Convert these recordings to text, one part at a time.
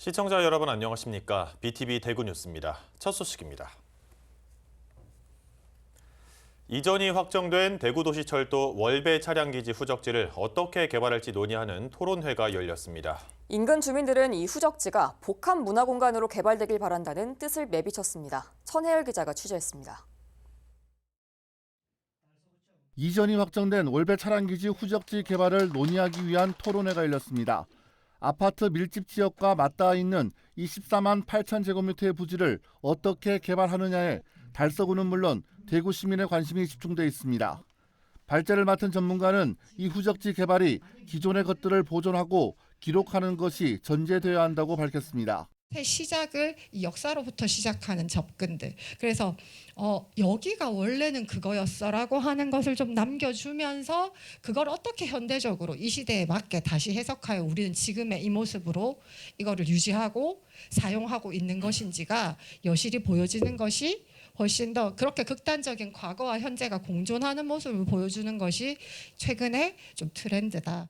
시청자 여러분 안녕하십니까? BTV 대구 뉴스입니다. 첫 소식입니다. 이전이 확정된 대구도시철도 월배 차량기지 후적지를 어떻게 개발할지 논의하는 토론회가 열렸습니다. 인근 주민들은 이 후적지가 복합문화공간으로 개발되길 바란다는 뜻을 내비쳤습니다. 천혜열 기자가 취재했습니다. 이전이 확정된 월배 차량기지 후적지 개발을 논의하기 위한 토론회가 열렸습니다. 아파트 밀집 지역과 맞닿아 있는 24만 8천 제곱미터의 부지를 어떻게 개발하느냐에 달서구는 물론 대구 시민의 관심이 집중돼 있습니다. 발제를 맡은 전문가는 이 후적지 개발이 기존의 것들을 보존하고 기록하는 것이 전제되어야 한다고 밝혔습니다. 새 시작을 이 역사로부터 시작하는 접근들. 그래서 여기가 원래는 그거였어라고 하는 것을 좀 남겨주면서 그걸 어떻게 현대적으로 이 시대에 맞게 다시 해석하여 우리는 지금의 이 모습으로 이거를 유지하고 사용하고 있는 것인지가 여실히 보여지는 것이 훨씬 더 그렇게 극단적인 과거와 현재가 공존하는 모습을 보여주는 것이 최근에 좀 트렌드다.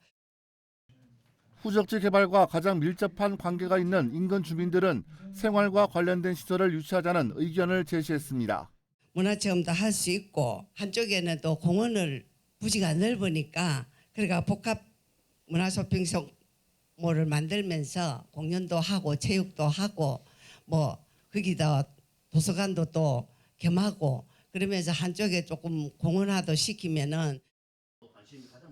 후적지 개발과 가장 밀접한 관계가 있는 인근 주민들은 생활과 관련된 시설을 유치하자는 의견을 제시했습니다. 문화체험도 할 수 있고 한쪽에는 또 공원을 부지가 넓으니까 그러니까 복합 문화쇼핑몰을 만들면서 공연도 하고 체육도 하고 뭐 거기다 도서관도 또 겸하고 그러면서 한쪽에 조금 공원화도 시키면은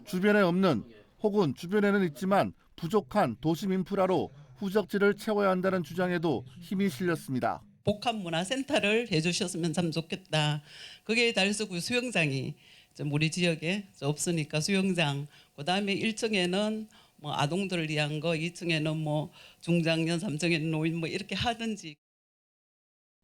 주변에 없는 혹은 주변에는 있지만 부족한 도심 인프라로 후적지를 채워야 한다는 주장에도 힘이 실렸습니다. 복합문화센터를 해주셨으면 참 좋겠다. 그게 달서구 수영장이 좀 우리 지역에 없으니까 수영장. 그다음에 1층에는 뭐 아동들을 위한 거, 2층에는 뭐 중장년, 3층에는 노인 뭐 이렇게 하든지.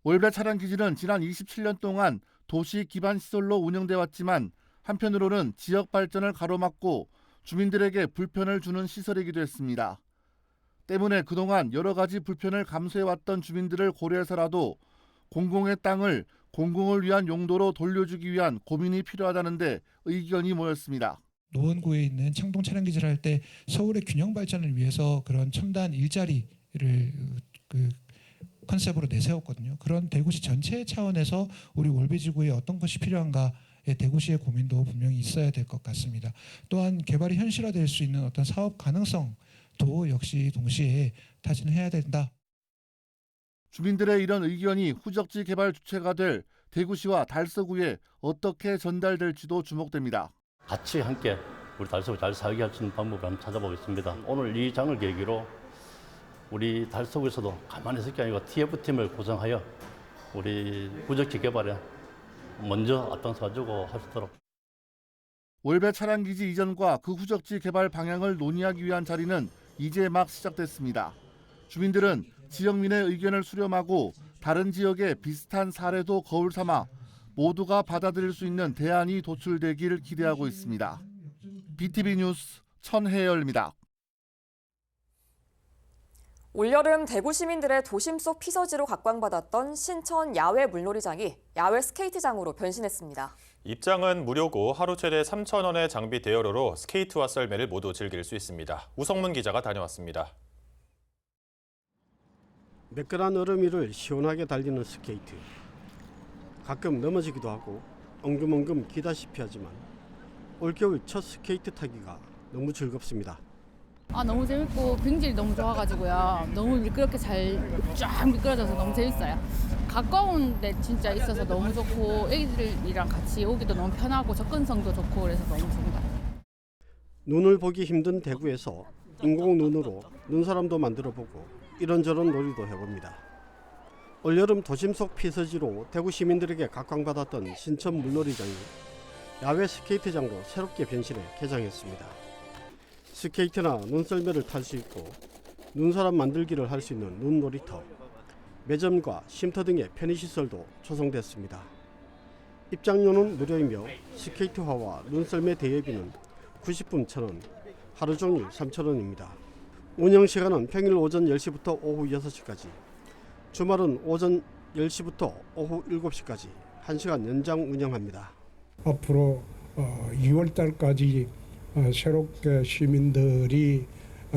월배 차량 기지는 지난 27년 동안 도시 기반 시설로 운영돼 왔지만 한편으로는 지역 발전을 가로막고 주민들에게 불편을 주는 시설이기도 했습니다. 때문에 그동안 여러 가지 불편을 감수해왔던 주민들을 고려해서라도 공공의 땅을 공공을 위한 용도로 돌려주기 위한 고민이 필요하다는데 의견이 모였습니다. 노원구에 있는 창동 차량기지를 할 때 서울의 균형 발전을 위해서 그런 첨단 일자리를 컨셉으로 내세웠거든요. 그런 대구시 전체 차원에서 우리 월배지구에 어떤 것이 필요한가 대구시의 고민도 분명히 있어야 될 것 같습니다. 또한 개발이 현실화될 수 있는 어떤 사업 가능성도 역시 동시에 타진해야 된다. 주민들의 이런 의견이 후적지 개발 주체가 될 대구시와 달서구에 어떻게 전달될지도 주목됩니다. 같이 함께 우리 달서구 잘 살게 할 수 있는 방법을 한번 찾아보겠습니다. 오늘 이 장을 계기로 우리 달서구에서도 가만히 있을 게 아니고 TF팀을 구성하여 우리 후적지 개발에 먼저 앞장서가지고 할 수 있도록. 월배 차량기지 이전과 그 후적지 개발 방향을 논의하기 위한 자리는 이제 막 시작됐습니다. 주민들은 지역민의 의견을 수렴하고 다른 지역의 비슷한 사례도 거울 삼아 모두가 받아들일 수 있는 대안이 도출되길 기대하고 있습니다. BTV 뉴스 천혜열입니다. 올여름 대구 시민들의 도심 속 피서지로 각광받았던 신천 야외 물놀이장이 야외 스케이트장으로 변신했습니다. 입장은 무료고 하루 최대 3,000원의 장비 대여료로 스케이트와 썰매를 모두 즐길 수 있습니다. 우성문 기자가 다녀왔습니다. 매끈한 얼음 위를 시원하게 달리는 스케이트. 가끔 넘어지기도 하고 엉금엉금 기다시피 하지만 올겨울 첫 스케이트 타기가 너무 즐겁습니다. 너무 재밌고 경질이 너무 좋아가지고요. 너무 미끄럽게 쫙 미끄러져서 너무 재밌어요. 가까운 데 진짜 있어서 너무 좋고 애기들이랑 같이 오기도 너무 편하고 접근성도 좋고 그래서 너무 좋은 것 같아요. 눈을 보기 힘든 대구에서 인공 눈으로 눈사람도 만들어보고 이런저런 놀이도 해봅니다. 올여름 도심 속 피서지로 대구 시민들에게 각광받았던 신천 물놀이장이 야외 스케이트장으로 새롭게 변신해 개장했습니다. 스케이트나 눈썰매를 탈 수 있고 눈사람 만들기를 할 수 있는 눈놀이터, 매점과 쉼터 등의 편의시설도 조성됐습니다. 입장료는 무료이며 스케이트화와 눈썰매 대여비는 90분 1,000원, 하루 종일 3,000원입니다. 운영시간은 평일 오전 10시부터 오후 6시까지, 주말은 오전 10시부터 오후 7시까지 1시간 연장 운영합니다. 앞으로 2월 달까지 새롭게 시민들이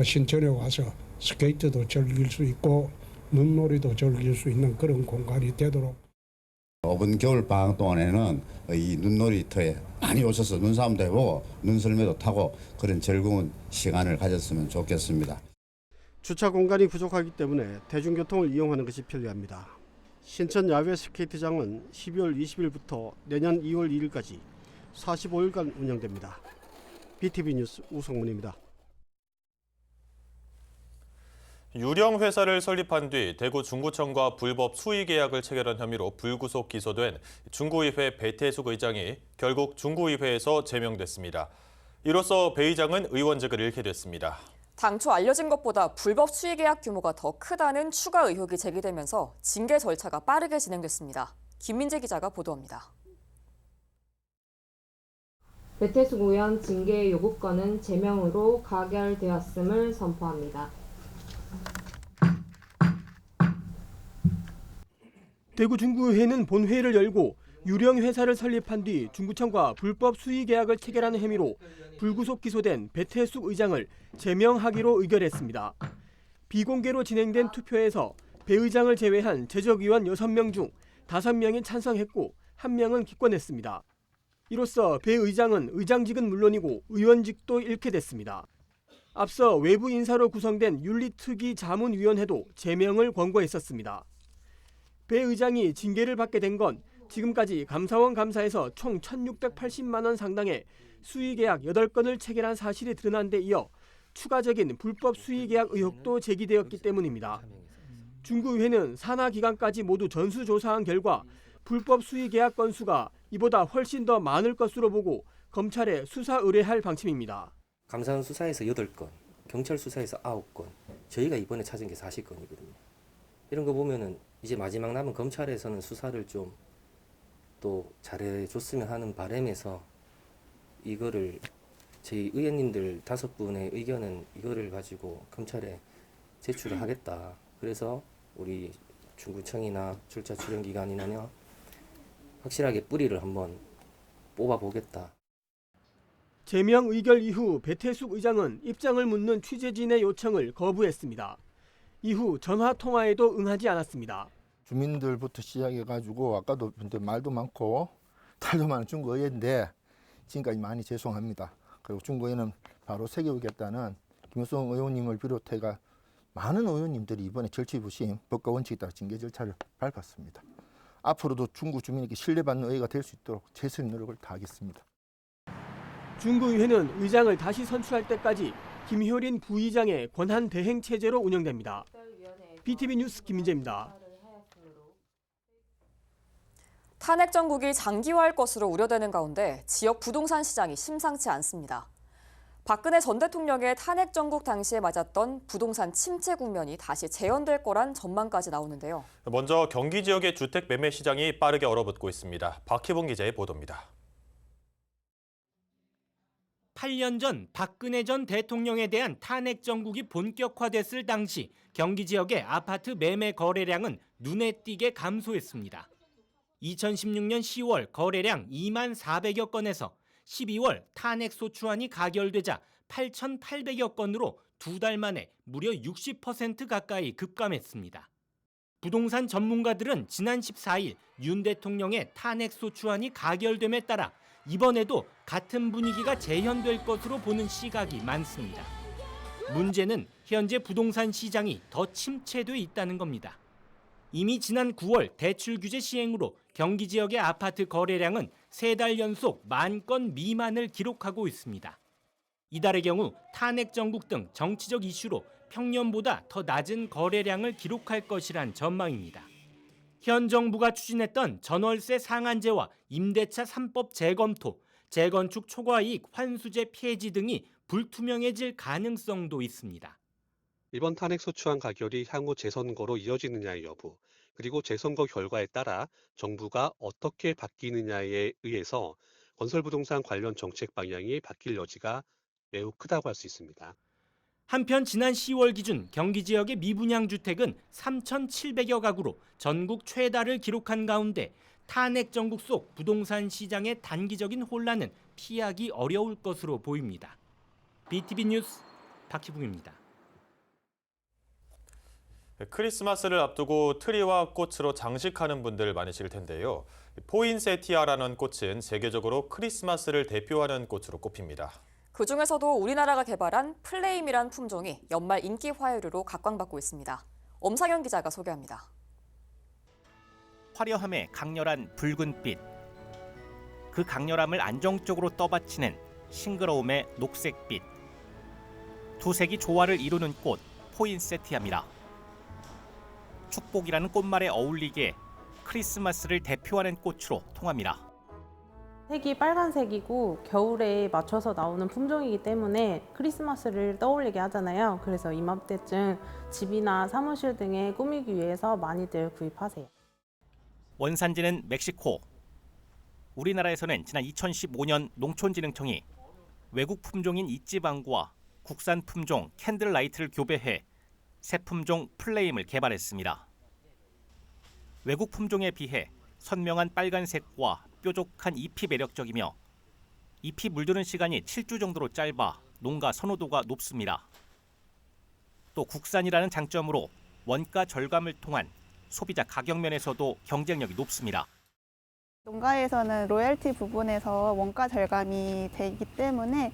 신천에 와서 스케이트도 즐길 수 있고 눈놀이도 즐길 수 있는 그런 공간이 되도록. 이번 겨울 방학 동안에는 이 눈놀이터에 많이 오셔서 눈싸움도 해보고 눈썰매도 타고 그런 즐거운 시간을 가졌으면 좋겠습니다. 주차 공간이 부족하기 때문에 대중교통을 이용하는 것이 편리합니다. 신천 야외 스케이트장은 12월 20일부터 내년 2월 2일까지 45일간 운영됩니다. BTV 뉴스 우성문입니다. 유령 회사를 설립한 뒤 대구 중구청과 불법 수의 계약을 체결한 혐의로 불구속 기소된 중구의회 배태숙 의장이 결국 중구의회에서 제명됐습니다. 이로써 배 의장은 의원직을 잃게 됐습니다. 당초 알려진 것보다 불법 수의 계약 규모가 더 크다는 추가 의혹이 제기되면서 징계 절차가 빠르게 진행됐습니다. 김민재 기자가 보도합니다. 배태숙 의원 징계 요구건은 제명으로 가결되었음을 선포합니다. 대구 중구의회는 본회의를 열고 유령 회사를 설립한 뒤 중구청과 불법 수의 계약을 체결하는 혐의로 불구속 기소된 배태숙 의장을 제명하기로 의결했습니다. 비공개로 진행된 투표에서 배 의장을 제외한 제적의원 6명 중 5명이 찬성했고 1명은 기권했습니다. 이로써 배 의장은 의장직은 물론이고 의원직도 잃게 됐습니다. 앞서 외부 인사로 구성된 윤리특위 자문위원회도 제명을 권고했었습니다. 배 의장이 징계를 받게 된 건 지금까지 감사원 감사에서 총 1,680만 원 상당의 수의계약 8건을 체결한 사실이 드러난 데 이어 추가적인 불법 수의계약 의혹도 제기되었기 때문입니다. 중구의회는 산하기관까지 모두 전수조사한 결과 불법 수의계약 건수가 이보다 훨씬 더 많을 것으로 보고 검찰에 수사 의뢰할 방침입니다. 감사원 수사에서 8건, 경찰 수사에서 9건, 저희가 이번에 찾은 게 40건이거든요. 이런 거 보면은 이제 마지막 남은 검찰에서는 수사를 좀 또 잘해줬으면 하는 바람에서 이거를 저희 의원님들 5분의 의견은 이거를 가지고 검찰에 제출을 하겠다. 그래서 우리 중구청이나 출자 출연기관이나 확실하게 뿌리를 한번 뽑아보겠다. 제명 의결 이후 배태숙 의장은 입장을 묻는 취재진의 요청을 거부했습니다. 이후 전화 통화에도 응하지 않았습니다. 주민들부터 시작해가지고 아까도 말도 많고 탈도 많은 중구의회인데 지금까지 많이 죄송합니다. 그리고 중구의회는 바로 세워오겠다는 김효성 의원님을 비롯해가 많은 의원님들이 이번에 절치부심 법과 원칙에 따라 징계 절차를 밟았습니다. 앞으로도 중구 주민에게 신뢰받는 의회가 될 수 있도록 최선의 노력을 다하겠습니다. 중구의회는 의장을 다시 선출할 때까지 김효린 부의장의 권한 대행 체제로 운영됩니다. BTV 뉴스 김민재입니다. 탄핵 정국이 장기화할 것으로 우려되는 가운데 지역 부동산 시장이 심상치 않습니다. 박근혜 전 대통령의 탄핵 정국 당시에 맞았던 부동산 침체 국면이 다시 재현될 거란 전망까지 나오는데요. 먼저 경기 지역의 주택 매매 시장이 빠르게 얼어붙고 있습니다. 박희봉 기자의 보도입니다. 8년 전 박근혜 전 대통령에 대한 탄핵 정국이 본격화됐을 당시 경기 지역의 아파트 매매 거래량은 눈에 띄게 감소했습니다. 2016년 10월 거래량 2만 400여 건에서 12월 탄핵 소추안이 가결되자 8,800여 건으로 2달 만에 무려 60% 가까이 급감했습니다. 부동산 전문가들은 지난 14일 윤 대통령의 탄핵 소추안이 가결됨에 따라 이번에도 같은 분위기가 재현될 것으로 보는 시각이 많습니다. 문제는 현재 부동산 시장이 더 침체돼 있다는 겁니다. 이미 지난 9월 대출 규제 시행으로 경기 지역의 아파트 거래량은 3달 연속 10,000건 미만을 기록하고 있습니다. 이달의 경우 탄핵 정국 등 정치적 이슈로 평년보다 더 낮은 거래량을 기록할 것이란 전망입니다. 현 정부가 추진했던 전월세 상한제와 임대차 3법 재검토, 재건축 초과이익 환수제 폐지 등이 불투명해질 가능성도 있습니다. 이번 탄핵 소추안 가결이 향후 재선거로 이어지느냐의 여부, 그리고 재선거 결과에 따라 정부가 어떻게 바뀌느냐에 의해서 건설부동산 관련 정책 방향이 바뀔 여지가 매우 크다고 할 수 있습니다. 한편 지난 10월 기준 경기 지역의 미분양 주택은 3,700여 가구로 전국 최다를 기록한 가운데 탄핵 정국 속 부동산 시장의 단기적인 혼란은 피하기 어려울 것으로 보입니다. BTV 뉴스 박희붕입니다. 크리스마스를 앞두고 트리와 꽃으로 장식하는 분들 많으실 텐데요. 포인세티아라는 꽃은 세계적으로 크리스마스를 대표하는 꽃으로 꼽힙니다. 그중에서도 우리나라가 개발한 플레임이란 품종이 연말 인기 화요류로 각광받고 있습니다. 엄상현 기자가 소개합니다. 화려함에 강렬한 붉은빛, 그 강렬함을 안정적으로 떠받치는 싱그러움의 녹색빛, 두 색이 조화를 이루는 꽃 포인세티아입니다. 축복이라는 꽃말에 어울리게 크리스마스를 대표하는 꽃으로 통합니다. 색이 빨간색이고 겨울에 맞춰서 나오는 품종이기 때문에 크리스마스를 떠올리게 하잖아요. 그래서 이맘때쯤 집이나 사무실 등에 꾸미기 위해서 많이들 구입하세요. 원산지는 멕시코. 우리나라에서는 지난 2015년 농촌진흥청이 외국 품종인 이찌방구와 국산 품종 캔들라이트를 교배해 새 품종 플레임을 개발했습니다. 외국 품종에 비해 선명한 빨간색과 뾰족한 잎이 매력적이며 잎이 물드는 시간이 7주 정도로 짧아 농가 선호도가 높습니다. 또 국산이라는 장점으로 원가 절감을 통한 소비자 가격 면에서도 경쟁력이 높습니다. 농가에서는 로열티 부분에서 원가 절감이 되기 때문에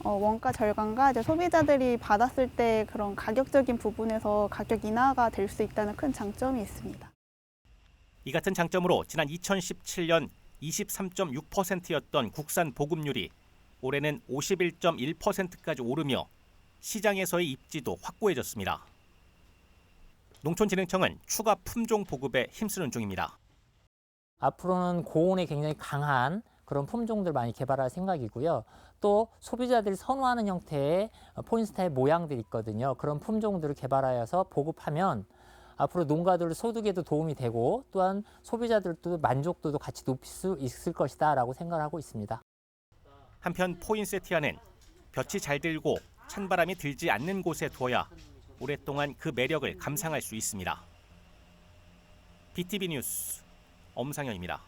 원가 절감과 이제 소비자들이 받았을 때 그런 가격적인 부분에서 가격 인하가 될 수 있다는 큰 장점이 있습니다. 이 같은 장점으로 지난 2017년 23.6%였던 국산 보급률이 올해는 51.1%까지 오르며 시장에서의 입지도 확고해졌습니다. 농촌진흥청은 추가 품종 보급에 힘쓰는 중입니다. 앞으로는 고온에 굉장히 강한 그런 품종들 많이 개발할 생각이고요. 또 소비자들이 선호하는 형태의 포인세티아의 모양들이 있거든요. 그런 품종들을 개발하여서 보급하면 앞으로 농가들 소득에도 도움이 되고 또한 소비자들도 만족도도 같이 높일 수 있을 것이다라고 생각하고 있습니다. 한편 포인세티아는 볕이 잘 들고 찬바람이 들지 않는 곳에 두어야 오랫동안 그 매력을 감상할 수 있습니다. BTV 뉴스 엄상현입니다.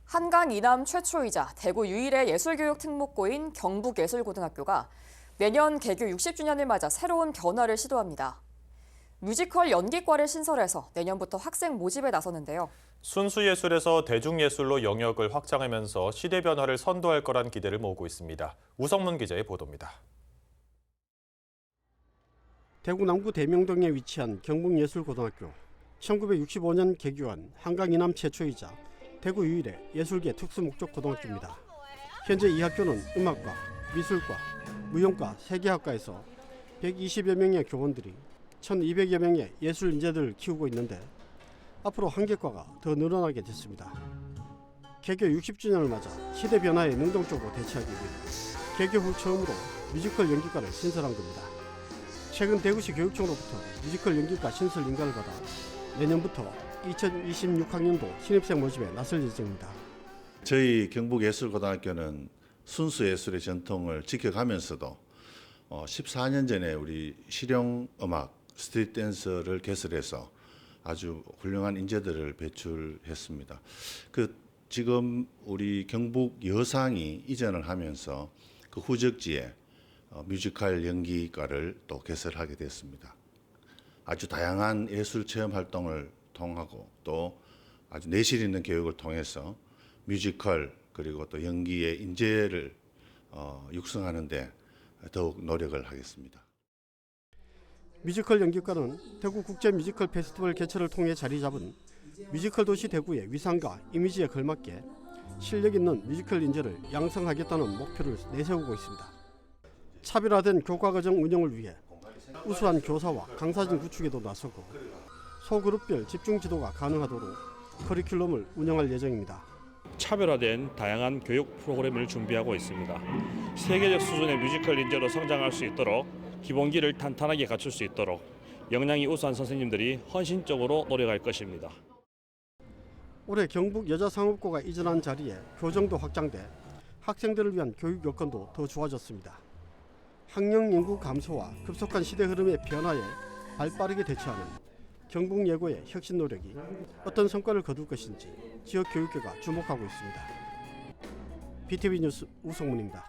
한강 이남 최초이자 대구 유일의 예술교육 특목고인 경북예술고등학교가 내년 개교 60주년을 맞아 새로운 변화를 시도합니다. 뮤지컬 연기과를 신설해서 내년부터 학생 모집에 나서는데요. 순수예술에서 대중예술로 영역을 확장하면서 시대 변화를 선도할 거란 기대를 모으고 있습니다. 우성문 기자의 보도입니다. 대구 남구 대명동에 위치한 경북예술고등학교. 1965년 개교한 한강 이남 최초이자 대구 유일의 예술계 특수목적 고등학교입니다. 현재 이 학교는 음악과, 미술과, 무용과 3개 학과에서 120여 명의 교원들이 1,200여 명의 예술 인재들을 키우고 있는데 앞으로 한 개 과가 더 늘어나게 됐습니다. 개교 60주년을 맞아 시대 변화에 능동적으로 대처하기 위해 개교 후 처음으로 뮤지컬 연기과를 신설한 겁니다. 최근 대구시 교육청으로부터 뮤지컬 연기과 신설 인가를 받아 내년부터 2026학년도 신입생 모집에 나설 예정입니다. 저희 경북예술고등학교는 순수예술의 전통을 지켜가면서도 14년 전에 우리 실용음악, 스트릿 댄서를 개설해서 아주 훌륭한 인재들을 배출했습니다. 지금 우리 경북 여상이 이전을 하면서 그 후적지에 뮤지컬 연기과를 또 개설하게 됐습니다. 아주 다양한 예술 체험 활동을 통하고 또 아주 내실 있는 교육을 통해서 뮤지컬 그리고 또 연기의 인재를 육성하는 데 더욱 노력을 하겠습니다. 뮤지컬 연기과는 대구 국제 뮤지컬 페스티벌 개최를 통해 자리 잡은 뮤지컬 도시 대구의 위상과 이미지에 걸맞게 실력 있는 뮤지컬 인재를 양성하겠다는 목표를 내세우고 있습니다. 차별화된 교과 과정 운영을 위해 우수한 교사와 강사진 구축에도 나서고 소그룹별 집중 지도가 가능하도록 커리큘럼을 운영할 예정입니다. 차별화된 다양한 교육 프로그램을 준비하고 있습니다. 세계적 수준의 뮤지컬 인재로 성장할 수 있도록 기본기를 탄탄하게 갖출 수 있도록 역량이 우수한 선생님들이 헌신적으로 노력할 것입니다. 올해 경북 여자상업고가 이전한 자리에 교정도 확장돼 학생들을 위한 교육 여건도 더 좋아졌습니다. 학령 인구 감소와 급속한 시대 흐름의 변화에 발빠르게 대처하는 경북 예고의 혁신 노력이 어떤 성과를 거둘 것인지 지역 교육계가 주목하고 있습니다. BTV 뉴스 우성문입니다.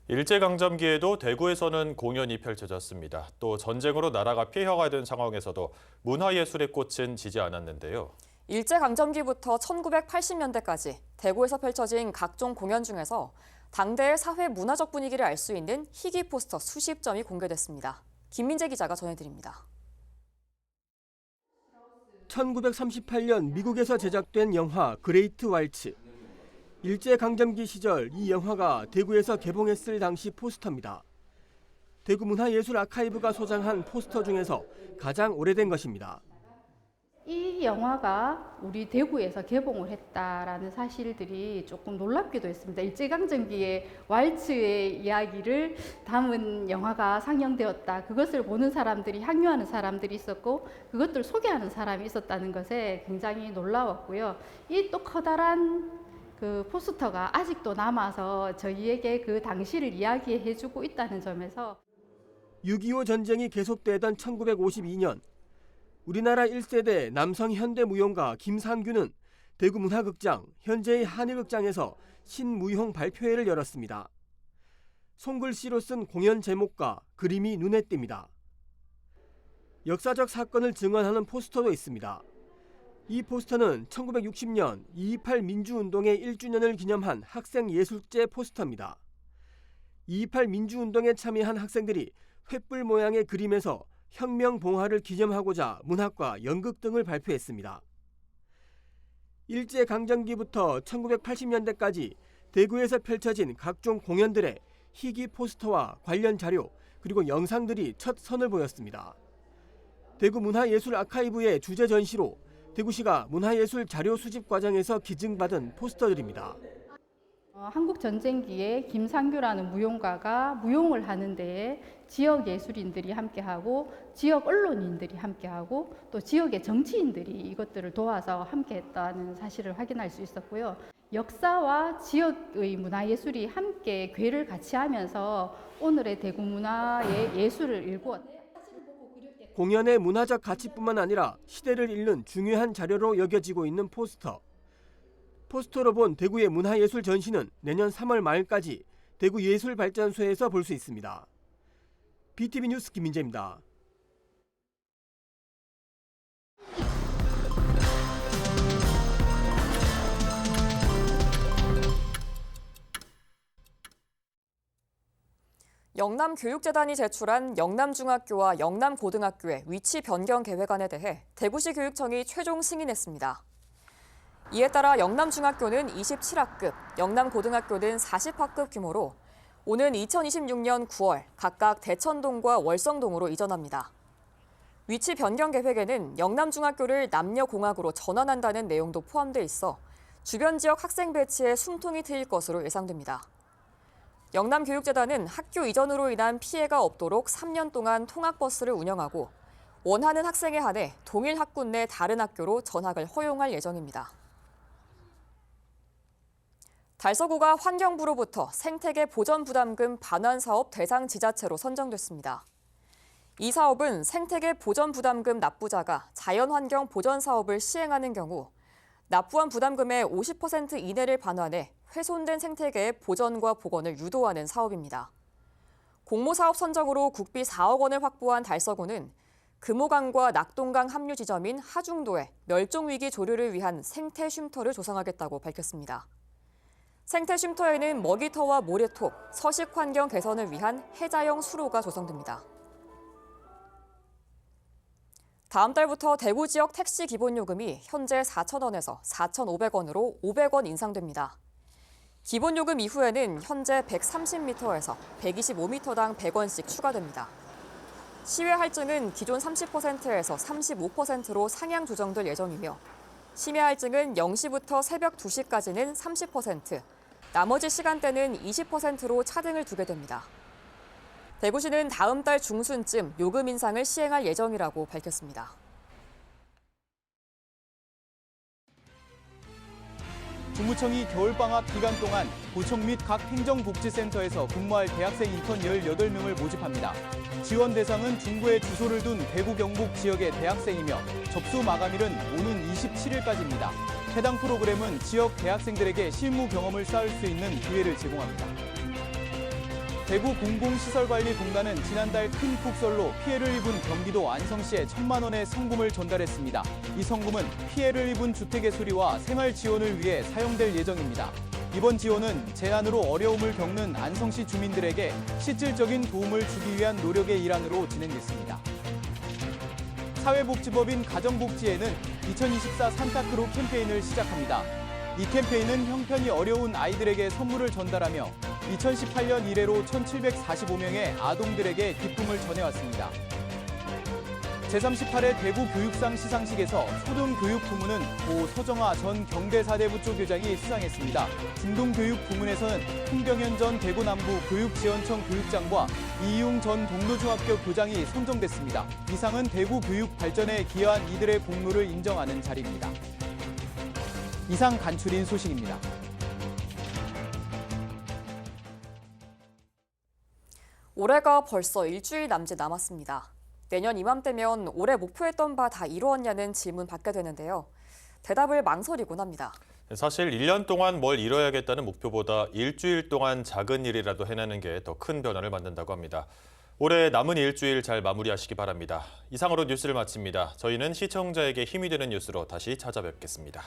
일제강점기에도 대구에서는 공연이 펼쳐졌습니다. 또 전쟁으로 나라가 폐허가 된 상황에서도 문화예술의 꽃은 지지 않았는데요. 일제강점기부터 1980년대까지 대구에서 펼쳐진 각종 공연 중에서 당대의 사회 문화적 분위기를 알 수 있는 희귀 포스터 수십 점이 공개됐습니다. 김민재 기자가 전해드립니다. 1938년 미국에서 제작된 영화 그레이트 왈츠. 일제강점기 시절 이 영화가 대구에서 개봉했을 당시 포스터입니다. 대구문화예술 아카이브가 소장한 포스터 중에서 가장 오래된 것입니다. 이 영화가 우리 대구에서 개봉을 했다라는 사실들이 조금 놀랍기도 했습니다. 일제강점기의 왈츠의 이야기를 담은 영화가 상영되었다. 그것을 보는 사람들이, 향유하는 사람들이 있었고 그것들을 소개하는 사람이 있었다는 것에 굉장히 놀라웠고요. 이 또 커다란 그 포스터가 아직도 남아서 저희에게 그 당시를 이야기해주고 있다는 점에서 6.25 전쟁이 계속되던 1952년 우리나라 1세대 남성 현대무용가 김상규는 대구문화극장, 현재의 한일극장에서 신무용 발표회를 열었습니다. 손글씨로 쓴 공연 제목과 그림이 눈에 띕니다. 역사적 사건을 증언하는 포스터도 있습니다. 이 포스터는 1960년 2.28 민주운동의 1주년을 기념한 학생예술제 포스터입니다. 2.28 민주운동에 참여한 학생들이 횃불 모양의 그림에서 혁명 봉화를 기념하고자 문학과 연극 등을 발표했습니다. 일제강점기부터 1980년대까지 대구에서 펼쳐진 각종 공연들의 희귀 포스터와 관련 자료 그리고 영상들이 첫 선을 보였습니다. 대구문화예술 아카이브의 주제 전시로 대구시가 문화예술 자료 수집 과정에서 기증받은 포스터들입니다. 한국 전쟁기에 김상규라는 무용가가 무용을 하는 데에 지역 예술인들이 함께하고 지역 언론인들이 함께하고 또 지역의 정치인들이 이것들을 도와서 함께했다는 사실을 확인할 수 있었고요. 역사와 지역의 문화예술이 함께 궤를 같이 하면서 오늘의 대구 문화의 예술을 일구었다. 공연의 문화적 가치뿐만 아니라 시대를 읽는 중요한 자료로 여겨지고 있는 포스터. 포스터로 본 대구의 문화예술 전시는 내년 3월 말까지 대구예술발전소에서 볼 수 있습니다. BTV 뉴스 김민재입니다. 영남교육재단이 제출한 영남중학교와 영남고등학교의 위치 변경 계획안에 대해 대구시 교육청이 최종 승인했습니다. 이에 따라 영남중학교는 27학급, 영남고등학교는 40학급 규모로 오는 2026년 9월 각각 대천동과 월성동으로 이전합니다. 위치 변경 계획에는 영남중학교를 남녀공학으로 전환한다는 내용도 포함돼 있어 주변 지역 학생 배치에 숨통이 트일 것으로 예상됩니다. 영남교육재단은 학교 이전으로 인한 피해가 없도록 3년 동안 통학버스를 운영하고 원하는 학생에 한해 동일 학군 내 다른 학교로 전학을 허용할 예정입니다. 달서구가 환경부로부터 생태계 보전부담금 반환 사업 대상 지자체로 선정됐습니다. 이 사업은 생태계 보전부담금 납부자가 자연환경 보전 사업을 시행하는 경우 납부한 부담금의 50% 이내를 반환해 훼손된 생태계의 보전과 복원을 유도하는 사업입니다. 공모사업 선정으로 국비 4억 원을 확보한 달서구는 금호강과 낙동강 합류 지점인 하중도에 멸종위기 조류를 위한 생태 쉼터를 조성하겠다고 밝혔습니다. 생태 쉼터에는 먹이터와 모래톱, 서식 환경 개선을 위한 해자형 수로가 조성됩니다. 다음 달부터 대구 지역 택시 기본요금이 현재 4,000원에서 4,500원으로 500원 인상됩니다. 기본요금 이후에는 현재 130m에서 125m당 100원씩 추가됩니다. 시외 할증은 기존 30%에서 35%로 상향 조정될 예정이며 심야 할증은 0시부터 새벽 2시까지는 30%, 나머지 시간대는 20%로 차등을 두게 됩니다. 대구시는 다음 달 중순쯤 요금 인상을 시행할 예정이라고 밝혔습니다. 국무청이 겨울방학 기간 동안 구청 및 각 행정복지센터에서 근무할 대학생 인턴 18명을 모집합니다. 지원 대상은 중구에 주소를 둔 대구 경북 지역의 대학생이며 접수 마감일은 오는 27일까지입니다. 해당 프로그램은 지역 대학생들에게 실무 경험을 쌓을 수 있는 기회를 제공합니다. 대구공공시설관리공단은 지난달 큰 폭설로 피해를 입은 경기도 안성시에 1,000만 원의 성금을 전달했습니다. 이 성금은 피해를 입은 주택의 수리와 생활 지원을 위해 사용될 예정입니다. 이번 지원은 재난으로 어려움을 겪는 안성시 주민들에게 실질적인 도움을 주기 위한 노력의 일환으로 진행됐습니다. 사회복지법인 가정복지회는 2024 산타크로 캠페인을 시작합니다. 이 캠페인은 형편이 어려운 아이들에게 선물을 전달하며 2018년 이래로 1,745명의 아동들에게 기쁨을 전해왔습니다. 제38회 대구교육상 시상식에서 초등교육 부문은 고 서정아 전 경대사대부 쪽 교장이 수상했습니다. 중등교육 부문에서는 홍병현 전 대구남부 교육지원청 교육장과 이용 전 동로중학교 교장이 선정됐습니다. 이 상은 대구 교육 발전에 기여한 이들의 공로를 인정하는 자리입니다. 이상 간추린 소식입니다. 올해가 벌써 일주일 남짓 남았습니다. 내년 이맘때면 올해 목표했던 바 다 이루었냐는 질문 받게 되는데요. 대답을 망설이곤 합니다. 사실 1년 동안 뭘 이뤄야겠다는 목표보다 일주일 동안 작은 일이라도 해내는 게 더 큰 변화를 만든다고 합니다. 올해 남은 일주일 잘 마무리하시기 바랍니다. 이상으로 뉴스를 마칩니다. 저희는 시청자에게 힘이 되는 뉴스로 다시 찾아뵙겠습니다.